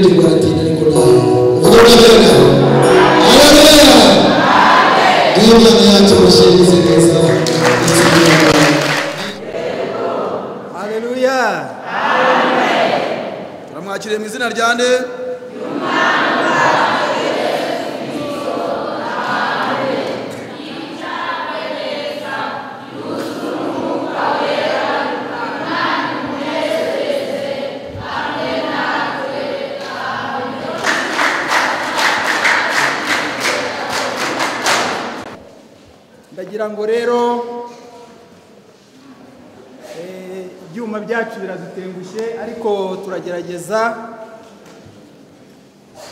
turwaratinda ariko nawe uvuga haleluya Imana yacu bashimize neza haleluya amen turamwakiriye mu izina rya nde ndagira ngo rero ibyuma byacu biradutengushye ariko turagerageza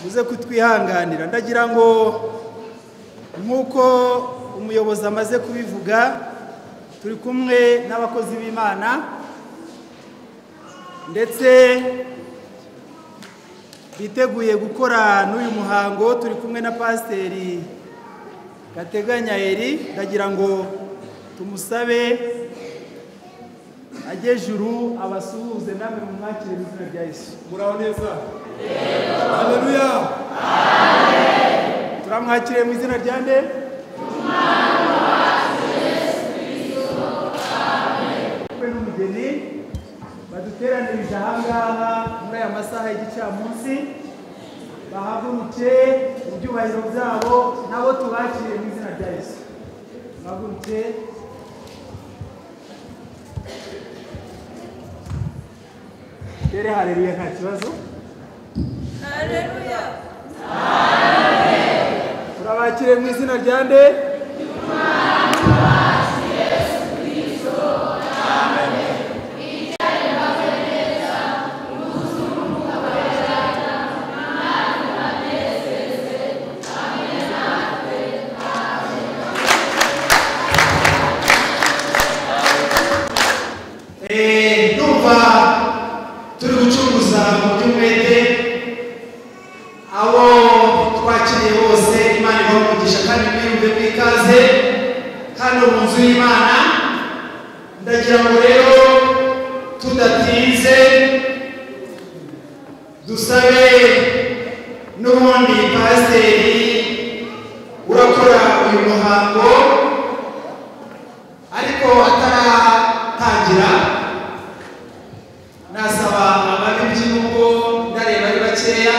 muze kutwihanganira ndagira ngo nk'uko umuyobozi amaze kubivuga turi kumwe n'abakozi b'Imana ndetse biteguye gukora n'uyu muhango turi kumwe na Pasiteri Gateganya Eri ndagira ngo tumusabe ajye juru abasuhuze namwe mu mwakire mu izina rya Yesu muraho neza haleluya amen turamwakire mu izina rya nde n'umugeni baduteranirije ahangaha muri aya masaha y'igicamunsi bahaguruke mu byubahiro byabo nabo tubakiriye mu izina rya Yesu bahaguruke tere haleluya nta kibazo haleluya amen turabakiriye mu izina rya nde turi gucuruza mu by'umwete abo twakiriye bose Imana ibamugisha kandi mwiyumve mwikaze hano mu nzu y'Imana ndagira ngo rero tudatinze dusabe n'ubundi pasiteri urakora uyu muhango ariko ataratangira nasaba ababibyi n'ubwo ndareba ari bakeya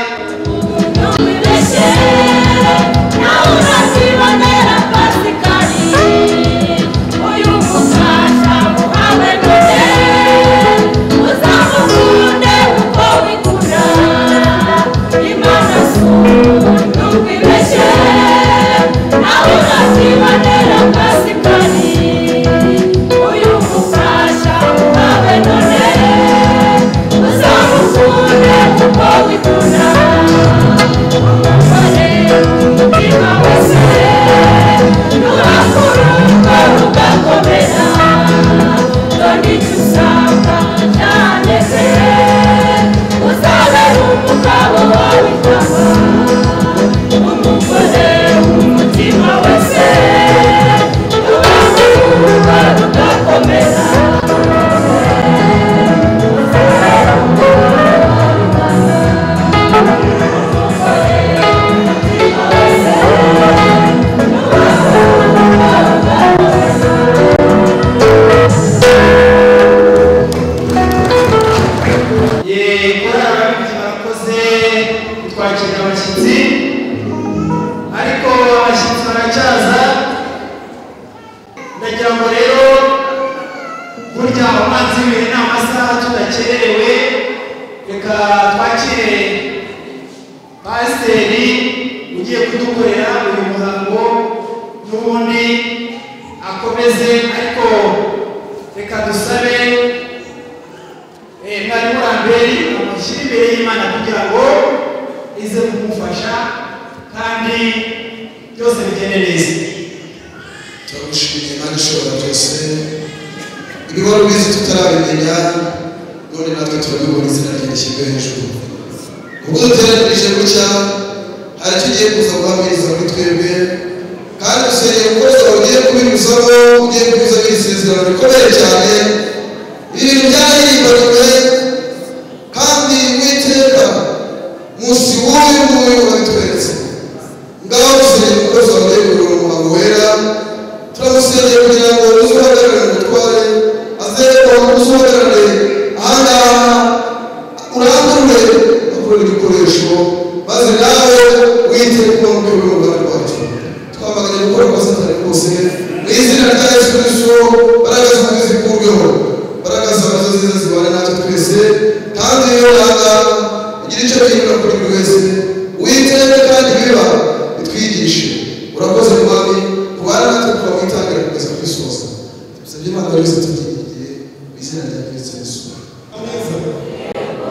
maze nawe wite kuba mukuru w'uruhare rwacu twamaganye gukora kwa satani rwose mu izina rya Yesu Kristo baragaza umuzi kurweho baragaza amazo nziza zibane natwe twese kandi iyo yanga igira icyo gihindura kuri buri wese witende kandi biba bitwigishe urakoze mwami kubana natwe kuva mu itangira kugeza ku isoza tubisabye Imana wese tugiye mu izina rya Kristo Yesu.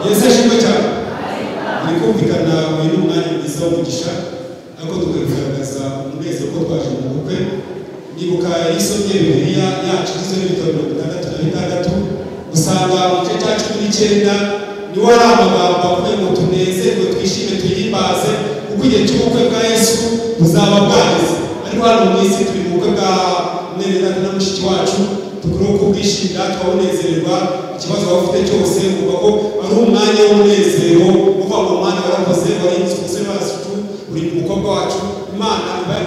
Yesu ashimwe cyane ni kumvikana uyu mwanya mwiza w'umugisha ariko tukagaragaza umunezero ko twaje mu bukwe nibuka isomye Bibiliya yacu izone bitabo 66 usanga mu gice cya 19 niwo ari amagambo avuga ngo tunezerwe twishime tuyimbaze kuko igihe cy'ubukwe bwa Yesu buzaba bwageze ariko hano mu isi turi mu bukwe bwa mwene data na mushiki wacu tukuru kubwishimira twabonezererwa ikibazo bafite cyose kuva ko ari umwanya w'umunezero uva mu mwanya warakoze warinze umusore wacu uri umukobwa wacu Imana ibaye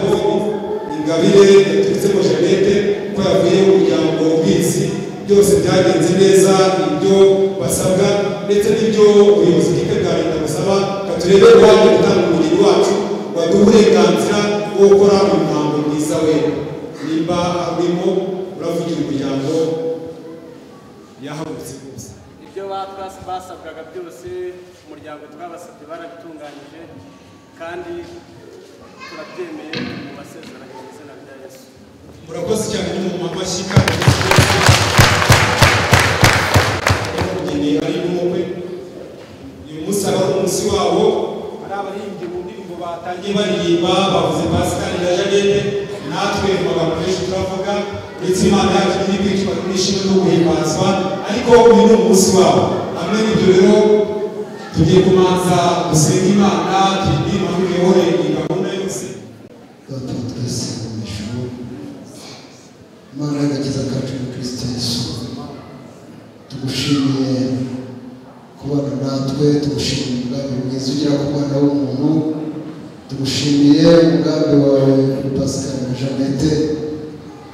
ingabire yaturutse mu Jeanette ko yavuye mu muryango w'isi byose byagenze neza ibyo basabwa ndetse n'ibyo ubuyobozi bw'ike bwa leta busaba katurebe waje gutanga umugeni wacu waduha uburenganzira bwo gukora umuhango mwiza we nimba arimo uravugira umuryango yahagurutse rwose ibyo basabwaga byose umuryango twabasabye barabitunganyije kandi turabyemeye mu masezerano y'izina rya Yesu. Murakoze cyane ni mu mashyi kandi umugeni ari n'umukwe uyu munsi aba ari umunsi wabo ari abaririmbyi mu ndirimbo batangiye baririmba bavuze Pascal na Jeanette natwe mu magambo menshi turavuga ndetse Imana yacu iri kwicwa n'ishimwe no guhimbazwa ariko uyu ni umunsi wabo hamwe n'ibyo rero tugiye kumanza gusenga Imana tuyibwira tuyobore iyi gahunda yose. Data wa twese mu ijuru Imana y'agakiza kacu muri Kristo Yesu tugushimiye kubana natwe tugushimiye umugambi mwiza ugira ku mwana w'umuntu tugushimiye umugambi wawe kuri Pascal na Jeanette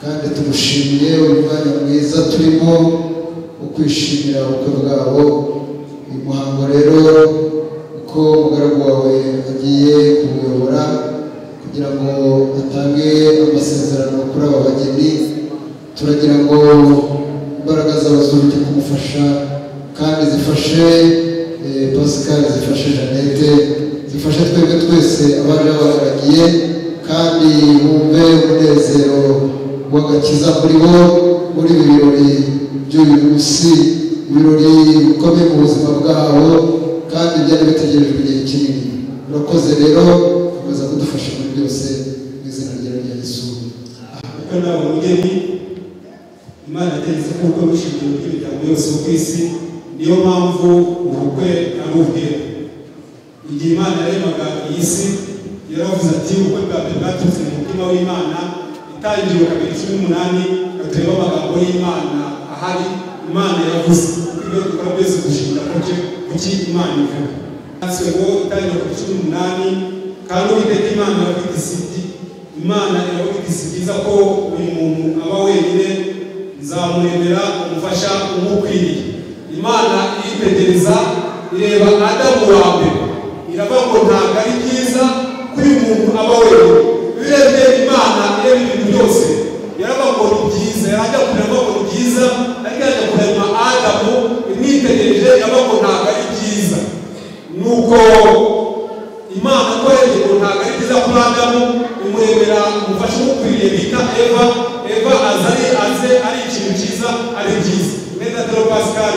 kandi tugushimiye umwanya mwiza turimo wo kwishimira ubukwe bwabo uyu muhango rero uko umugaragu wawe agiye kuwuyobora kugira ngo atange amasezerano kuri aba bageni turagira ngo imbaraga zawe zuje kumufasha kandi zifashe Pascal zifashe Jeanette zifashe twebwe twese abaje bagaragiye kandi bumve umunezero w'agakiza muri bo muri ibi birori by'uyu munsi ibirori bikomeye mu buzima bwabo kandi byari bitegerejwe igihe kinini urakoze rero ukomeza kudufasha muri byose mu izina rya Yesu. Kuko nawe umugeni Imana yategetse ko ubukwe bushingiye mu miryango yose yo ku isi niyo mpamvu ubukwe ari ubwera igihe Imana yaremaga iyi si yaravuze ati ubukwe bwa mbere bwaturutse mu mutima w'Imana itangiriro 18 gatureba amagambo y'Imana ahari Imana yavuze ibyo dukora byose gushimira kuki Imana ivuga natwe ngo itangiriro 18 kandi Uwiteka Imana yavuga isiti Imana iravuga isigiza ko uyu muntu aba wenyine nzamuremera umufasha umukwiriye Imana iritegereza ireba Adamu wa mbere iravuga ngo ntabwo ari byiza kuri umuntu aba wenyine birebye Imana ireba ibintu byose yaravuga ngo ni byiza yajya kureba ngo ni byiza ariko yajya kureba Adamu imwitegereje iravuga ngo ntabwo ari byiza nuko Imana ko yego ntabwo ari byiza kuri Adamu imuremera umufasha umukwiriye bita Eva aze ari ikintu cyiza ari byiza neza rero Pascal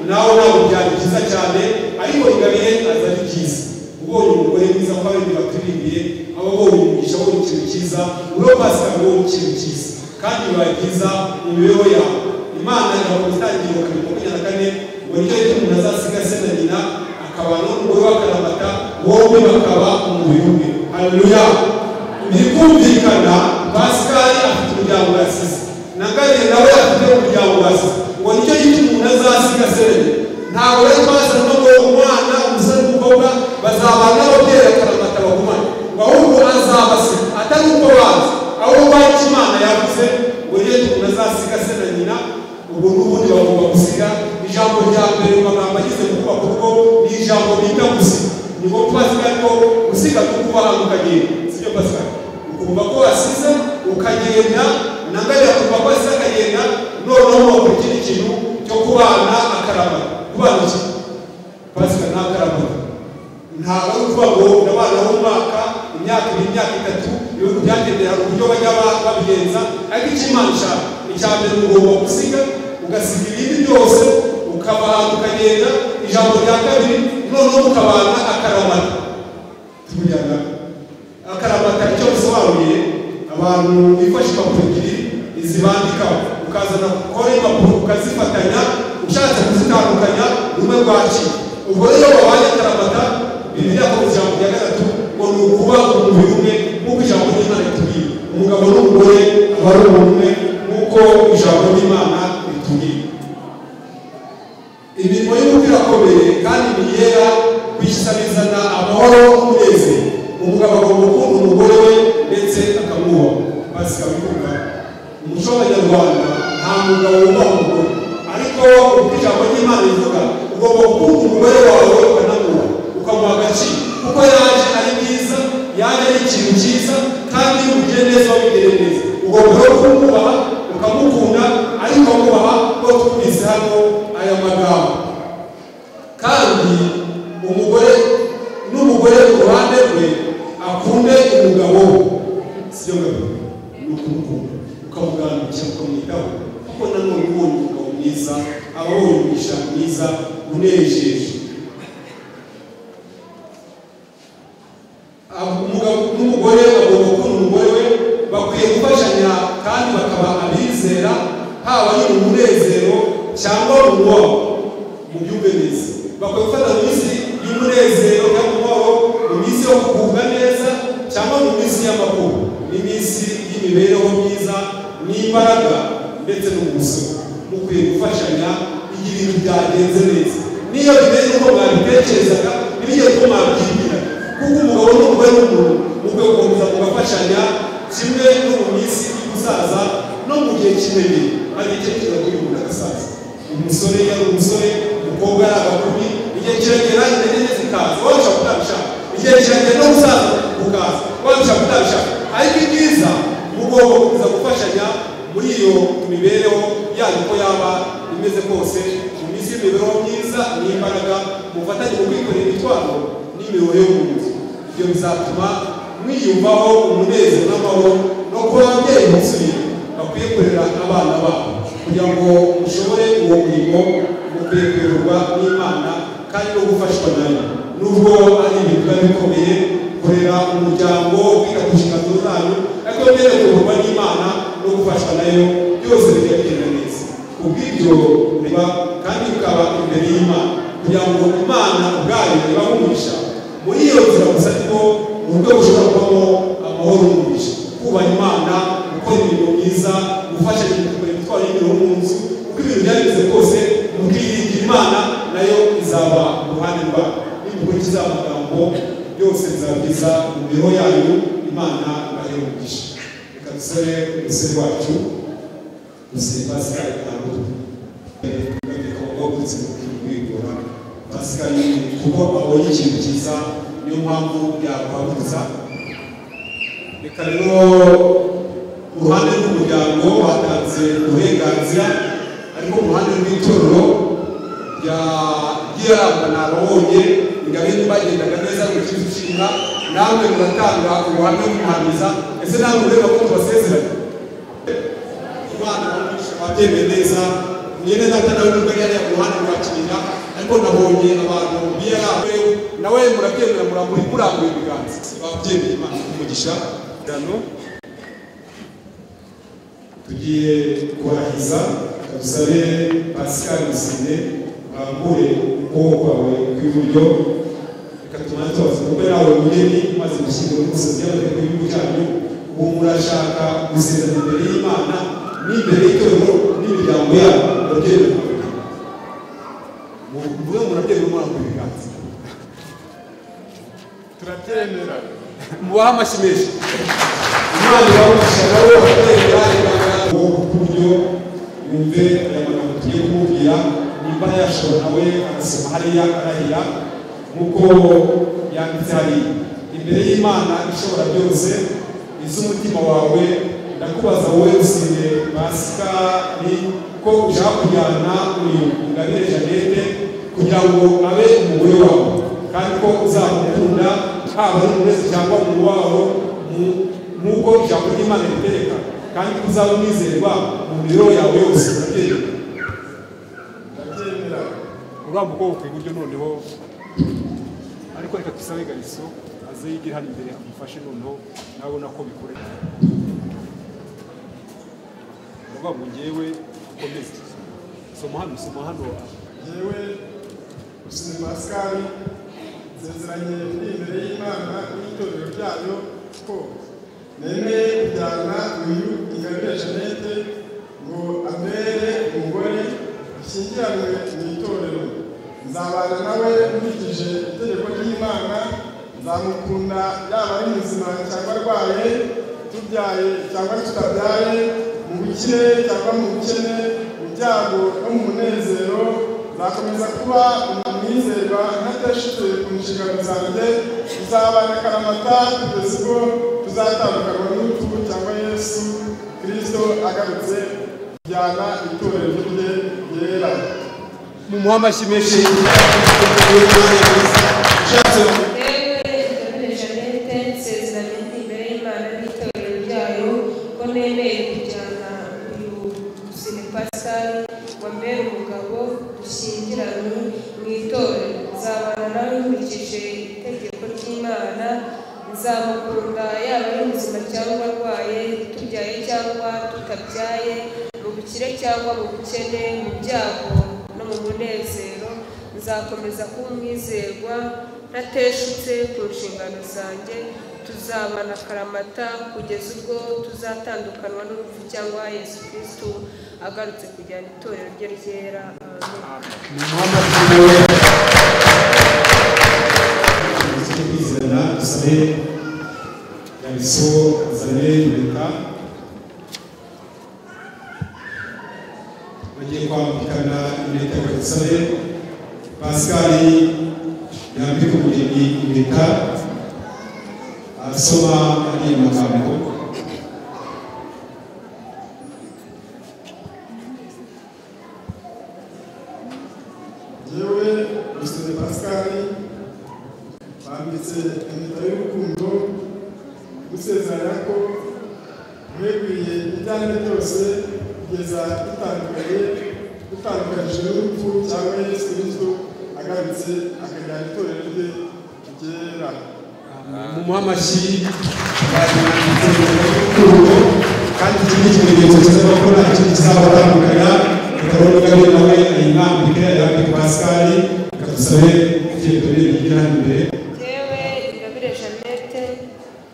nawe ntabwo byari byiza cyane ariko ingabire aza ari byiza ubonye umugore mwiza ko abandi baturimbiye abo bonye umugisha wo ikintu cyiza uro Pascal wo ikintu cyiza kandi bibaye byiza mu mibereho yawe Imana iravuga itangiriro 24 ngo nicyo gituma umuntu azasiga se na nyina akabana n'umugore w'akaramata bombi bakaba umubiri umwe. Haleluya. Bikumvikana Pascal afite umuryango yasize na Gadi nawe afite umuryango yasize ngo nicyo gituma umuntu azasiga se na nyina ntabwo rero twazana ngo umwana umusore n'umukobwa bazabana n'ababyeyi akaramata bagumane ngo ahubwo azabasiga atari uko bazi ahubwo icyo Imana yavuze ngo nicyo gituma umuntu azasiga se na nyina ubu n'ubundi bagomba gusiga ijambo rya mbere mu magambo agize mu kubaka urugo ni ijambo bita gusiga niko Pascal gusiga kuba ukagenda sibyo Pascal ukumva ko asize ukagenda nangaye kumva ko asize akagenda noneho mu kindi kintu cyo kubana akaraba kubana iki Pascal nta karaba ntabwo uvuga ngo ndabana umwaka imyaka 3 yo kubyatendera uburyo bajya babigenza ariko ikimanisha icyambere ugomba gusiga ugasiga ibindi byose ukaba ukagenda ijambo rya kabiri noneho ukabana akaramata tujyana akaramata icyo bisobanuye abantu bifashisha impapuro izibandika ukazana kore impapuro ukazifatanya ushatse kuzitandukanya rumwe rwaci ubwo rero wabaye akaramata Bibiliya ko ijambo rya gatatu ngo ni ukuba umubiri umwe nk'uko ijambo ry'Imana ritubwira umugabo n'umugore aba ari umwe nk'uko ijambo ry'Imana ritubwira imirimo y'umubiri akomeye kandi niyera kwishyizana amahoro n'umunezero umugabo agomba gukunda umugore we ndetse akamwubaha Pascal bivuga umuco w'Abanyarwanda nta mugabo wubaha umugore ariko uko ijambo ry'Imana rivuga ugomba gukunda umugore wawe ukanamwubaha ukamuha agaciro kuko yaje ari mwiza yaje ari ikintu cyiza kandi ugiye neza wabigere neza ugomba kumwubaha ukamukunda ariko ukamwubaha ko twumvise hano aya magambo kandi umugore n'umugore ku ruhande rwe akunde umugabo siyo ngabo n'ukumukunda ukamuganira ukamwitaho kuko nanone ubonye umugabo mwiza aba wumvisha mwiza unejeje umugabo n'umugore agomba gukunda umugore we bakwiye gufashanya kandi bakaba abizera haba ari umunezero cyangwa umubabaro mu byumve neza bakwiye gufata mu minsi y'umunezero cyangwa umubabaro mu minsi yo kugubwa neza cyangwa mu minsi y'amakuba n'iminsi y'imibereho myiza n'imbaraga ndetse n'umusoro mukwiye gufashanya igihe ibintu byagenze neza niyo bimeze uko mwabitekerezaga n'ibigiye ko mwabyibwira kuko umugabo n'umugore n'umuntu mukwiye gukomeza mugafashanya kimwe no mu minsi y'ubusaza no mu gihe kinini hari igihe kiza kuri umuntu agasaza umusore yari umusore umukobwa ari agakumi igihe kiragera intege zikaza wabasha kutabishaka igihe kiragera no gusaza ukaza wabasha kutabishaka ariko ibyiza mugomba gukomeza gufashanya muri iyo mibereho yanyu uko yaba imeze kose mu minsi y'imibereho myiza n'imbaraga mufatanye mu kwikorera imitwaro n'imibereho yo mu nzu ibyo bizatuma mwiyumvaho umunezero n'amahoro no kuba ababyeyi musubiye bakwiye kurera abana babo kugira ngo mushobore uwo murimo mukwiye kuyoborwa n'Imana kandi no gufashwa nayo nubwo ari ibintu biba bikomeye kurera umuryango kwita ku nshingano zanyu ariko mbere kuyoborwa n'Imana no gufashwa nayo byose bijya bigenda neza kubw'ibyo biba kandi bikaba imbere y'Imana kugira ngo Imana ubwayo ibahumurisha muri iyo nzira gusa ariko uburyo bushobora kubamo amahoro n'umugisha kubaha Imana gukora imirimo myiza gufasha gukora imitwaro y'ibiro mu nzu uko ibintu byageze kose mukiringira Imana nayo izaba uruhande rwayo n'imikurikiza amagambo byose bizabwiza mu mibereho yanyu Imana ibahe umugisha reka dusabe umusore wacu gusa Pascal ntabwo wagutse kwigura Pascal kuko abonye ikintu cyiza niyo mpamvu yaguhaguruza reka rero uruhande rw'umuryango batanze uburenganzira ariko mu ruhande rw'itorero ry'iramba nababonye ingabire bagendaga neza mu cy'ishinga namwe muratanga ubuhamya bw'umuhamiza ese namwe ureba ko tubasezeranye Imana babyemeye neza mwene data nawe nubwo yari ku ruhande rwa Kinyinya ariko nabonye abantu biyarawe nawe murabyemera murambuye ibiganza babyemeye Imana umugisha dano tugiye kuhariza dusabe Pascal Musine urambure ukuboko kwawe kw'iburyo reka tumane tubaza kuko nawe mugeni maze gushyingura umusozi y'amategeko y'igihugu cyanyu ubu murashaka gusezerana imbere y'Imana n'imbere y'itorero n'imiryango yabo murabyemera muvuge murabyemera murambuye ibiganza turabyemera mubahe amashyi menshi Imana ibahumurisha nawe ababyemera ku buryo yumve aya magambo tugiye kumubwira nimba yashobora nawe agasoma hariya arahira nk'uko yanditse hariya imbere y'Imana ishobora byose iz'umutima wawe ndakubaza wowe usize Pasika ni ko ushaka kujyana uyu Ingabire Jeannette kugira ngo abe umugore wawe kandi ko uzamukunda haba ari umurezi cyangwa mu wabo nk'uko ijambo ry'Imana ritereka kandi ko uzaba umwizerwa mu mibereho yawe yose. ndabyemera uramba ubwoko kw'iburyo noneho ariko reka tusabe Gariso aze yigira hano imbere amufashe noneho nabona ko bikoreka uvuga ngo ngewe ukomeze soma hano yewe Rusine Pascal nsezeranye imbere y'Imana n'itorero ryayo ko nemeye kujyana uyu Ingabire Jeannette ngo ambere umugore dushyingiranwe mu itorero. Nzabana nawe nkurikije itegeko ry'Imana, nzamukunda yaba ari muzima cyangwa arwaye, tubyaye cyangwa tutabyaye, mu bukire cyangwa mu bukene, mu byago no mu munezero. Nzakomeza kuba umwizerwa ntateshutse ku nshingano zanjye. Tuzabana akaramata kugeza ubwo tuzatandukanwa n'urupfu cyangwa Yesu Kristo agarutse kujyana itorero rye ryera. mu muhamashyi menshi Ingabire Jeannette nsezeranye imbere y'Imana n'itorero ryayo ko nemeye kujyana uyu Rusine Pascal ngo mbere umugabo dushyingiranwe mu itorero. Nzabana nawe nkurikije itegeko ry'Imana, nzamukunda yaba ari muzima cyangwa arwaye, tubyaye cyangwa tutabyaye, mu bukire cyangwa mu bukene, mu byago no mu munezero. Nzakomeza kuba umwizerwa ntateshutse ku nshingano zanjye. Tuzabana akaramata kugeza ubwo tuzatandukanwa n'urupfu cyangwa Yesu Kristo agarutse kujyana itorero rye ryera. kwizerana dusabe Gariso azane impeta bagiye kwambikana impeta. Dusabe Pascal yambika umugeni impeta asoma ari amagambo. Yewe Rusine Pascal bambitse impeta y'urukundo gusezeranya ko mweguriye ibyanjye byose kugeza dutandukanije n'urupfu cyangwa Yesu Kristo agarutse akajyana itorero rye ryera. mu muhamashyi kandi iki ni ikimenyetso kizaba ko nta kindi kizabatandukanya. Ikabona Ingabire nawe ayimwambike ayambike Pascal. Dusabe itegeko rigira hano imbere. Yewe Ingabire Jeannette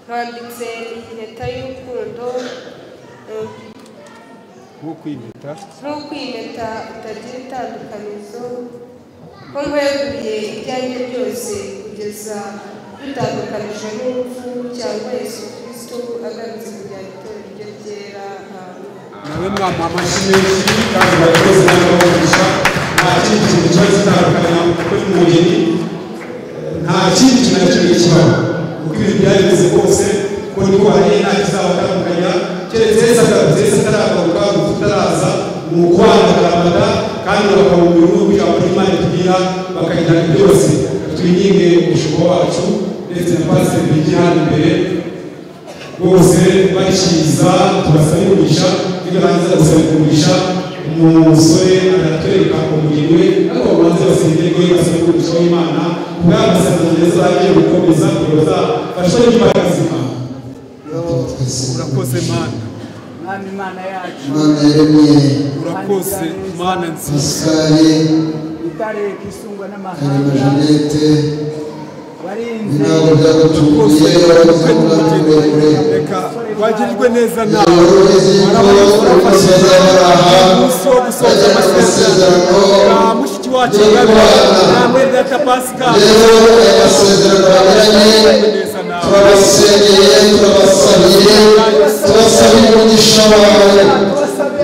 nkambitse impeta y'urukundo nk'uko impeta utagira itandukanizo, ko nkweguriye ibyanjye byose kugeza dutandukanije n'urupfu cyangwa Yesu Kristo agarutse kujyana itorero rye ryera. nawe mwamuha amashyi menshi kandi barakoze n'abamugisha. Nta kindi kintu kiba gitandukanya kuri umugeni, nta kindi kintu na kimwe kibaho. Uko ibintu byari bimeze kose ko niko hari nta kizabatandukanya, keretse Yesu agarutse. Yesu ataragaruka, urupfu utaraza, ni ukwanga akaramata kandi bakabumvira n'uko ijambo ry'Imana ritubwira bakagirana byose. Twinginge umushumba wacu ndetse na pasiteri bigira hano imbere bose bakiza tubasaba umugisha. Nibarangiza gusaba umugisha umusore aratwereka umugeni we, ariko babanze basengerwe basaba umugisha w'Imana kubw'amasezerano meza bagiye gukomeza kugira bazafashwe n'imbaraga z'Imana. urakoze mana mwami Imana yacu, Imana yaremye urakoze mana nziza Pascal itareka isungwa Ingabire n'amahanga Jeannette warinze ntabwo byagutunguye warabuze umwanya muremure. reka wagirirwe neza nawe Yari uzi ko warafashije bazabaraha umunsi wo gusoza amasezerano ya mushiki wacu Ingabire namwe data Pascal. rero aya masezerano bagiranye turabasengeye turabasabiye tubasabiye umugisha wawe,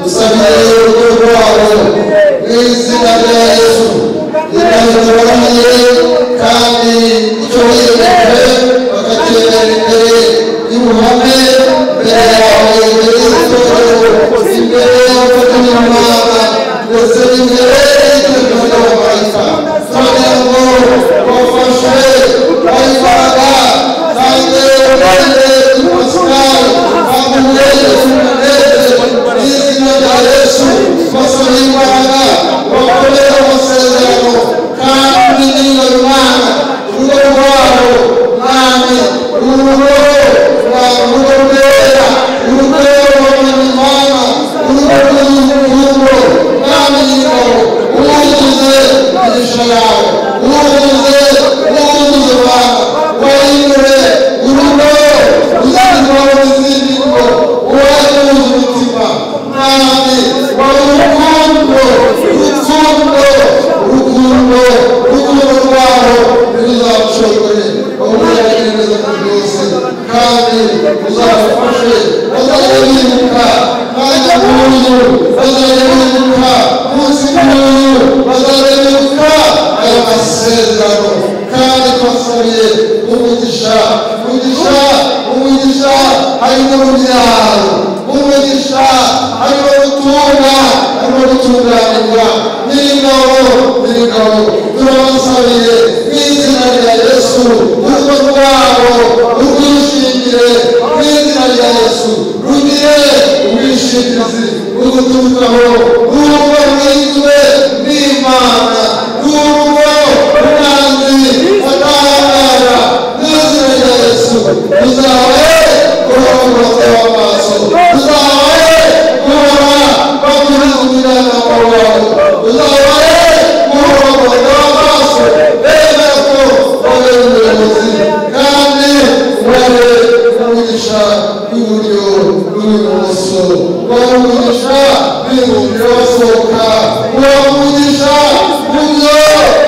dusabiye urugo rwabo mu izina rya Yesu. Imana tubonye kandi icyo wiyemeje bakajya ndetse n'imbere y'iteraniro ry'abamarayika kugira ngo bafashe bayibaraga kandi bagende tumusikaye bamuheze tumuneze n'izina rya Yesu basaba imbaraga bakorera amasezerano kandi niba Imana urugo rwabo mwami urugo rwera urugo rw'Imana urugo rw'urukundo mwami y'ingabo wuzuze imigisha yawe wuzuze Bwana wahindure urugo ruzanirwaho n'izindi ngo uwaduze umutima mwami wawe urukundo rwaho ntiruzamushobore wamujyanye neza muri byose kandi uzabafashe bazajya bibuka mwanya nk'uyu bazajya bibuka munsi nk'uyu bazajya bibuka aya masezerano kandi twasabiye umugisha harimo urubyaro umugisha harimo gutunga harimo gutunganirwa n'ingabo turabasabiye mu izina rya Yesu urugo rwabo urwishingire mu izina rya Yesu rugire ubwishingizi ruguturukaho urugo rwizwe n'Imana urugo runanzi atahangara mu izina rya Yesu uzabe urugo rw'amaso uzabe guhora bakuriza umujyanama wawe uzabe guhora amaso bemera ko babera umuyobozi kandi ubahe umugisha w'iburyo n'uw'ibumoso ubahe umugisha w'injira basohoka ubahe umugisha mu byo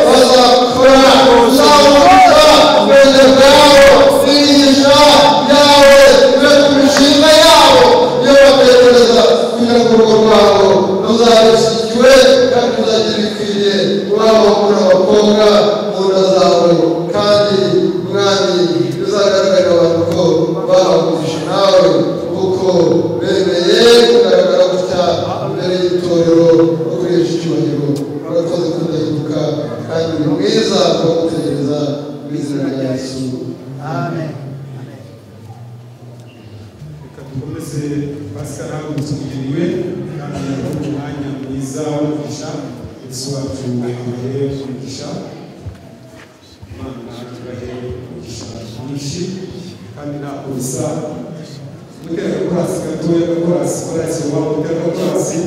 bazakora uzamugisha ubwenge bwabo n'imigisha yawe ibe ku mishinga yabo iyo batekereza kugira ngo urugo rwabo ruzabishyigiwe kandi ruzagira ibikwiriye abahungu n'abakobwa mu nda zawe kandi mwami bizagaragarira abantu ko bahagurije nawe kuko bemeye kugaragara gutya imbere y'itorero no guhesha icyubahiro urakoze kudahinduka kandi uri mwiza kubagutegereza mu izina rya Yesu amen. Reka dukomeze Pasika ntabwo tugiriwe kandi yari umwanya mwiza w'umugisha Yesu wacu yamuhaye umugisha Imana yamuhaye umugisha mwinshi kandi ntabwo bisa mutera korasi gatoya korasi waba mutera korasi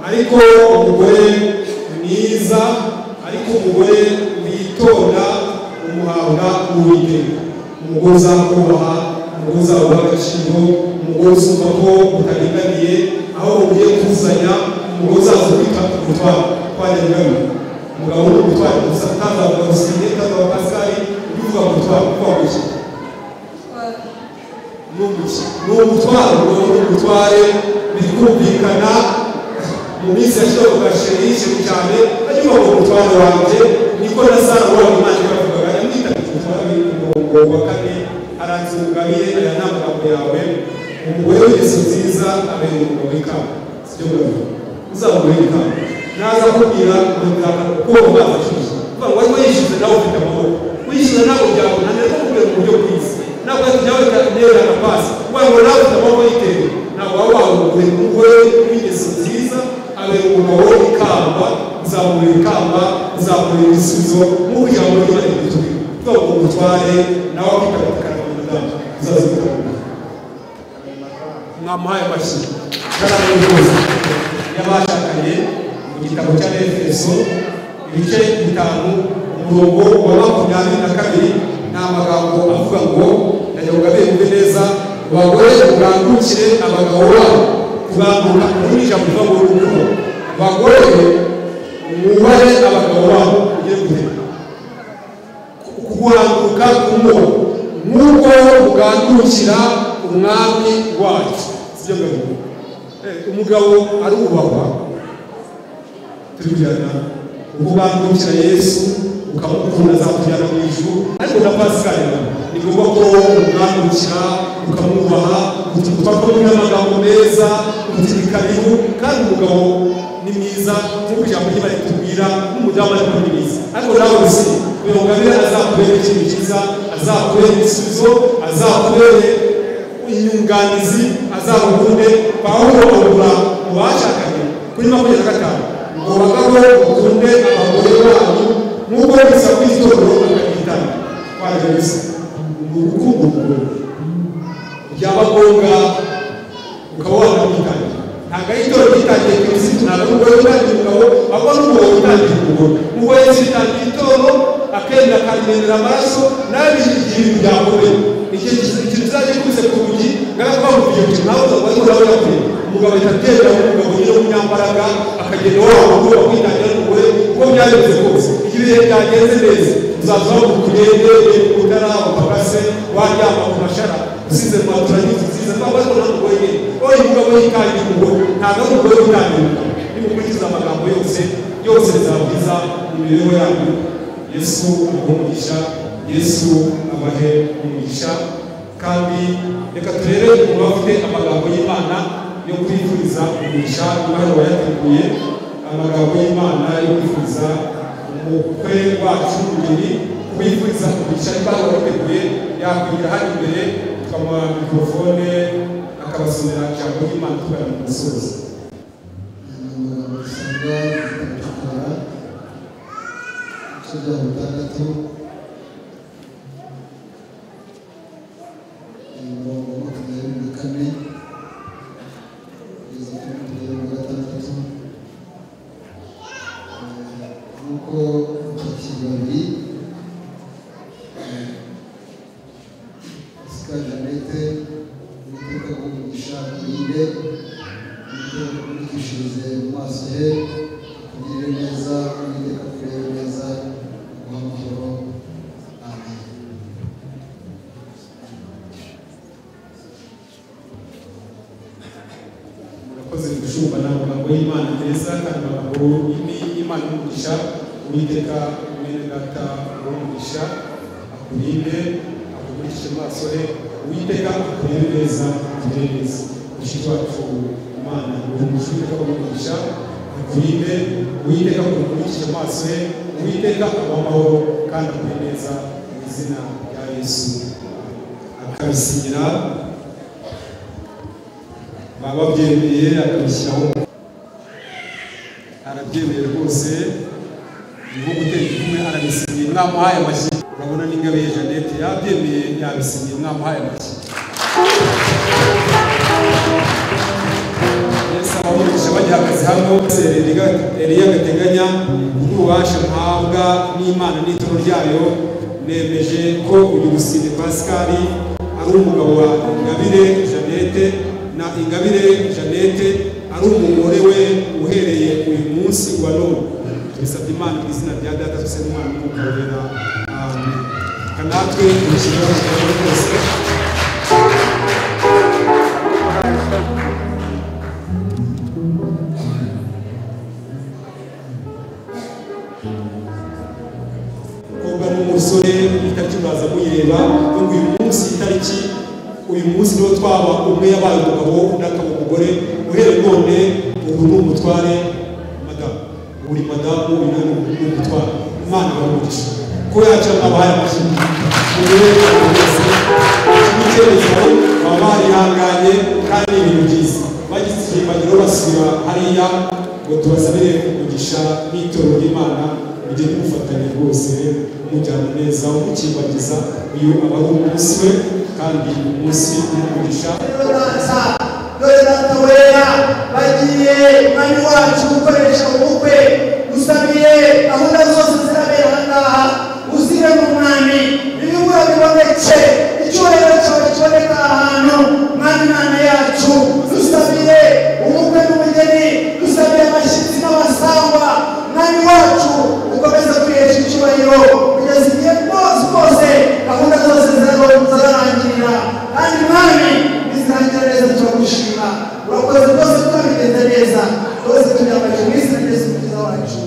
ariko umugore mwiza, ariko umugore witonda umuhabwa n'Uwiteka. Umugore uzakubaha, umugore uzaguha agaciro, umugore uzumva ko utaringaniye, aho ugiye kuzanya, umugore uzaza kwita ku mutwaro twarenganwe. Umugabo uri gutwara gusa ntazavuga gusinye, ntazavuga Pascal, ubivuga gutwara kuvuga gusa n'umutwaro, n'umutware bikumvikana. Mu minsi yashoboye ugashirisha cyane, ariko ngo umutwaro wanjye niko na Sara wari Imana ikavuga, yamwitaga umutwaro w'umurongo wa kane, aranzungabiye aya ni amagambo yawe. Umugore w'ingeso nziza abera umugabo w'ikamba, sibyo murabivuga, uzamugore w'ikamba naza kubwira ko bazashyushye kuvuga ngo ariko yishyuze nawe ufite amahoro, wishyuza ntabwo byabona neza kubera mu buryo bwiza, ntabwo yawe neza na pasi kuvuga ngo nawe ufite amahoro yitewe, ntabwo waba wahumure. Umugore w'ingeso nziza abera umugabo w'ikamba, uzamubera ikamba, uzamubera ibisubizo nk'uko ijambo ry'Imana ritubwira. Kuvuga ngo umutware nawe akitabatakana mu mudamu uzaza gutabara. Mwamuhaye amashyi karame rwose y'abashakanye mu gitabo cya Efeso ibice 5 umurongo wa 22 ni amagambo avuga ngo ndajya kugabembe neza, abagore murangukire abagabo babo, kuranguka muri ijambo rivuga ngo urukundo. Abagore mwubahe abagabo babo, ugiye guteka kuranguka kumuha nk'uko mugandukira umwami wacu, sibyo ngabo. Umugabo arubahwa, turujyana ukugandukira Yesu ukamukunda azakujyana mu ijuru. Ariko na Pascal ni ngombwa ko umugandukira ukamwubaha, ukamuha amagambo meza, karibu. Kandi umugabo ni mwiza nk'uko ijambo ry'Imana ritubwira, n'umudamu ariko ni mwiza. Ariko nawe uzi uyongabira azakubera ikintu cyiza, azakubera ibisubizo, azakubera inyunganizi, azabukunde. Pawulo abura mu bashakanye kuri 25 ngo bagabo bakunde abagore babo nk'uko bisa ku itorero akagitana kwaje bisa urukundo byaba ngombwa ukaba wanamwitanye. Ntabwo ari itorero ritangiye Kristo, ntabwo ari umugore utangiye umugabo, ahubwo ni umugabo utangiye umugore. Umugore yitangiye itorero akenda akagendera amaraso n'abijije ibintu byakomeye. Ikintu kizajya kuze ku rugi ngaravuga mu gihe cyo nawe ariko nawe yakuri umugabo itatera umugabo nyine w'umunyambaraga akagenda wabo ngo kwitangira n'umugore uko byagenze kose. Igihe byagenze neza uzaza kugende utara upakase waryama ku mashara usize mu maturage usize ntabwo ariko n'umugore nyine oyi umugabo yitangira umugore, ntabwo ari umugore witangira. Nimukurikiza amagambo yose bizabwiza imibereho yanyu. Yesu amugisha, Yesu abahe umugisha. Kandi reka turebe umuntu bafite amagambo y'Imana yo kwifuriza umugisha. Imana yateguye amagambo y'Imana yo kwifuriza umukwe wacu umugeni, kwifuriza umugisha. Imana yateguye yakwigira hano imbere tukamuha mikrofone akabasomera ijambo ry'Imana tugana mu musozi. Sudah bertanda Imana neza kandi amagambo y'Imana y'umugisha. Uwiteka mwene data w'umugisha akurinde, akugurishe amaso he. Uwiteka akurinde neza, akugire neza. Mushiki wacu Imana y'umugisha w'umugisha akurinde, Uwiteka akugurishe amaso he. Uwiteka amahoro kandi akugire neza mu izina rya Yesu. Akabisinyira baba byemeye, akabishyiraho arabyemeye rwose. Niho gutera kumwe arabisinye, mwamuhaye amashyi. Urabona n'Ingabe Jeannette yabyemeye yabisinye, mwamuhaye amashyi. Yesu umugisha bagihagaze hano Eliya Gateganya n'ububasha mpabwa n'Imana n'ituro ryayo nemeje ko uyu Busine Pascal ari umugabo wa Ingabire Jeannette na Ingabire Jeannette ari umugore we uhereye uyu munsi wa none. Tubisabye Imana mu izina rya Data twese n'Umwana n'Umwuka Wera. Amen. Kanatwe turushijeho rwose. Umusore itariki uraza muyireba ngo uyu munsi itariki uyu munsi niwo twaba umwe yabaye umugabo undi akaba umugore uhereye none ubu ni umutware madamu uri madamu uyu ni umutware Imana ibamugisha ko yaca abahaye amashyi urebe wese icyerekezo baba barihanganye kandi ibintu byiza bagize ikiganiro basubira hariya ngo tubasabire umugisha n'itoro ry'Imana bijye gufatanya rwose mujyana neza umukimbagiza uyu aba ari umunsi we kandi umunsi w'umugisha. Dore Data wera bagiye mwami wacu gukoresha ubukwe usabiye gahunda zose zirabera ahangaha uzire mu mwami ibibura biboneke icyubahiro cyawe kiboneka ahantu mwami Imana yacu dusabiye ubukwe n'umugeni dusabiye abashyitsi n'abasangwa mwami wacu ukomeza kwihesha icyubahiro kugeza igihe bose gahunda zose zirarangirira kandi mwami bizarangira neza turagushima urakoze rwose twabigenza neza rwose tubyambaje mu izina rya Yesu Umukiza wacu.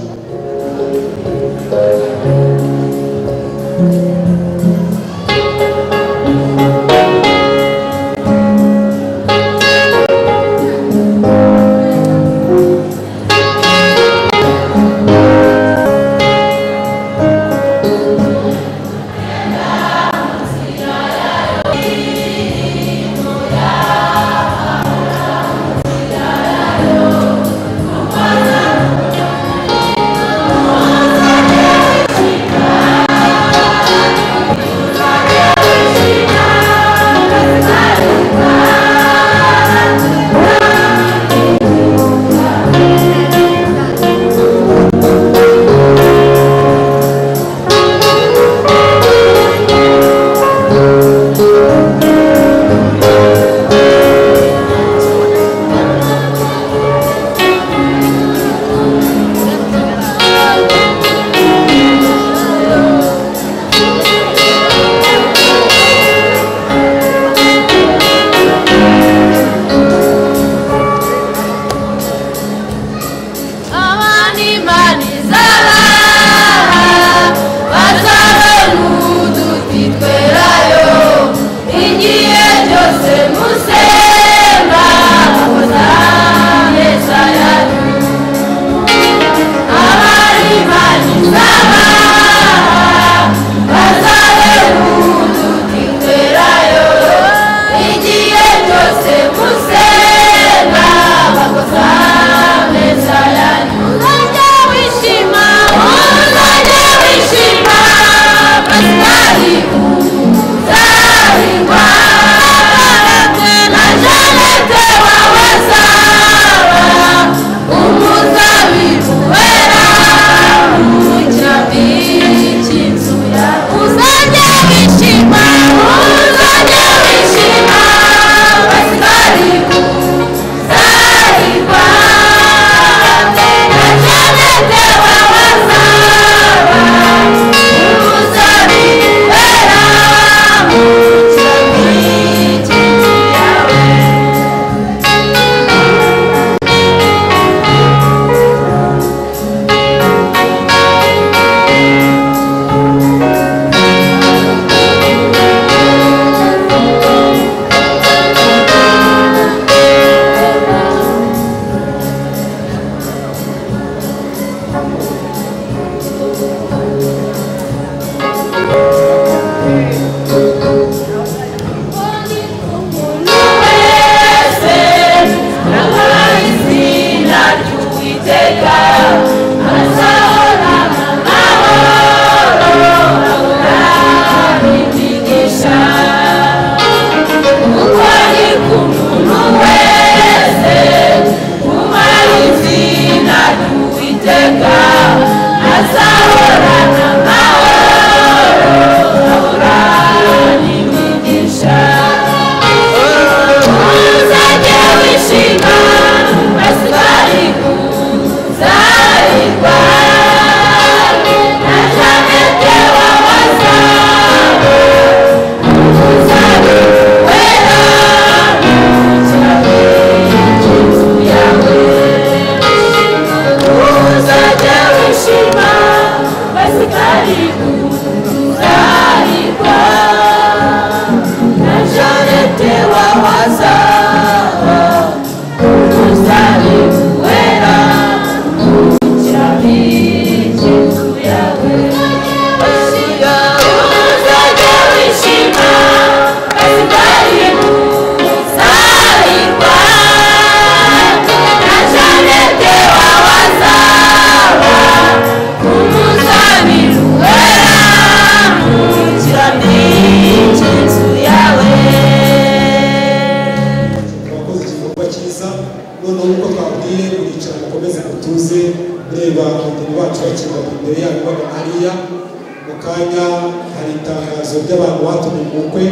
ry'abantu batumye mu bukwe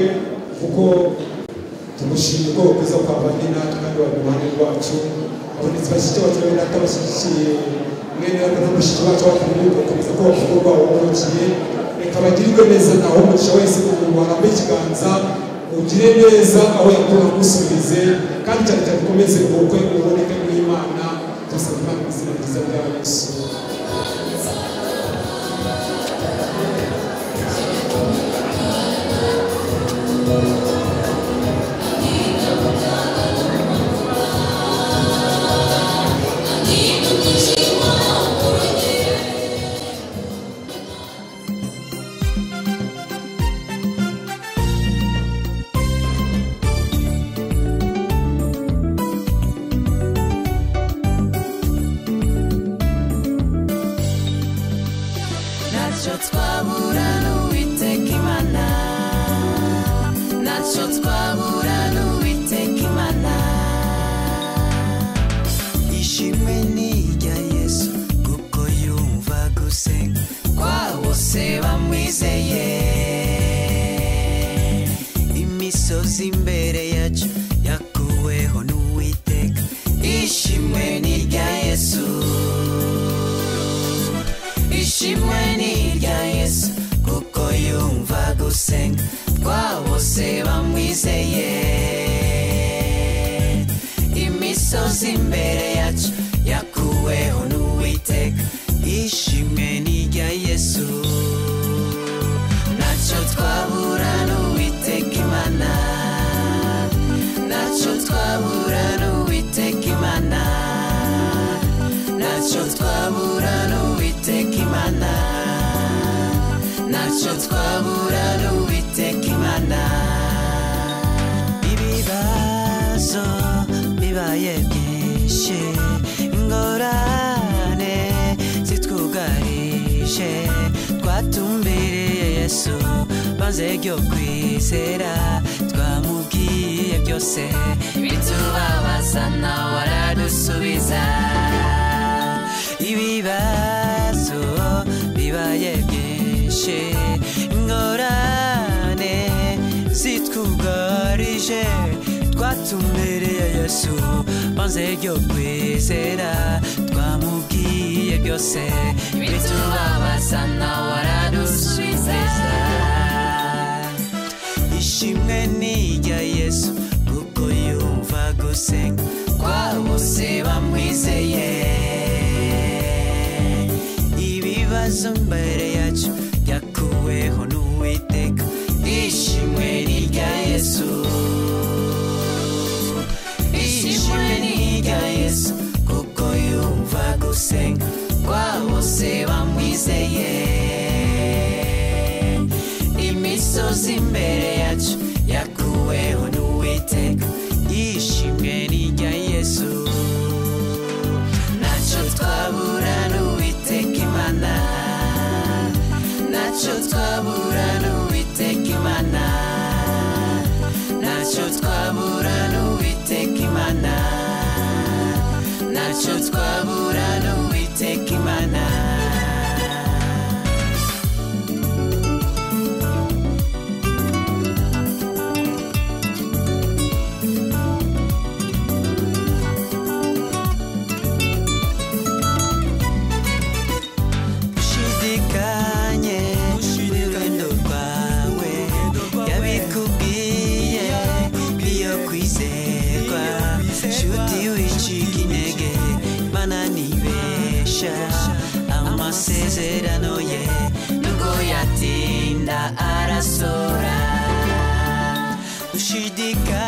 kuko tumushimye ubwo bwiza bwabanye natwe kandi bari mu ruhande rwacu abonetse bashyize baturebe n'atabashyigikiye mwene rero n'abashyize bacu batumye gukomeza ko urugo rwabo bubakiye reka bagirirwe neza naho umugisha wese umuntu warambaye ikiganza ugire neza aho yakura amusubize kandi cyane cyane ukomeze ubukwe uboneke n'Imana turasaba Imana mu izina ryiza rya Yesu. Imbere yacu yakuweho n'Uwiteka ishimwe ni rya Yesu ishimwe ni rya Yesu kuko yumva gusenga kwa bose bamwizeye imisozi imbere yacu yakuweho n'Uwiteka ishimwe ni rya Yesu ntacyo twabura n'Uwiteka Imana ntacyo twabura n'Uwiteka Imana ntacyo twabura n'Uwiteka Imana ntacyo twabura n'Uwiteka Imana ibibazo bibaye byinshi ingorane zitwugarije twatumbiriye Yesu banze ryo kwizera twamubwiye byose bitubabaza nawe aradusubiza ibibazo bibaye byinshi ingorane zitwugarije twatumbiriye Yesu banze ryo kwizera twamubwiye byose bitubabaza nawe aradusubiza ishimwe ni rya Yesu kuko yumva gusenga kwa bose bamwizeye ibibazo mbere yacu yakuweho n'Uwiteka ishimwe ni rya Yesu ishimwe ni rya Yesu kuko yumva gusenga kwa bose bamwizeye imisozi imbere yacu yakuweho n'Uwiteka ishimwe ni rya Yesu ntacyo twabura n'Uwiteka Imana ntacyo twabura n'Uwiteka Imana ntacyo twabura n'Uwiteka Imana ntacyo twabura n'Uwiteka Imana amasezerano ye nubwo yatinda arasora ushidika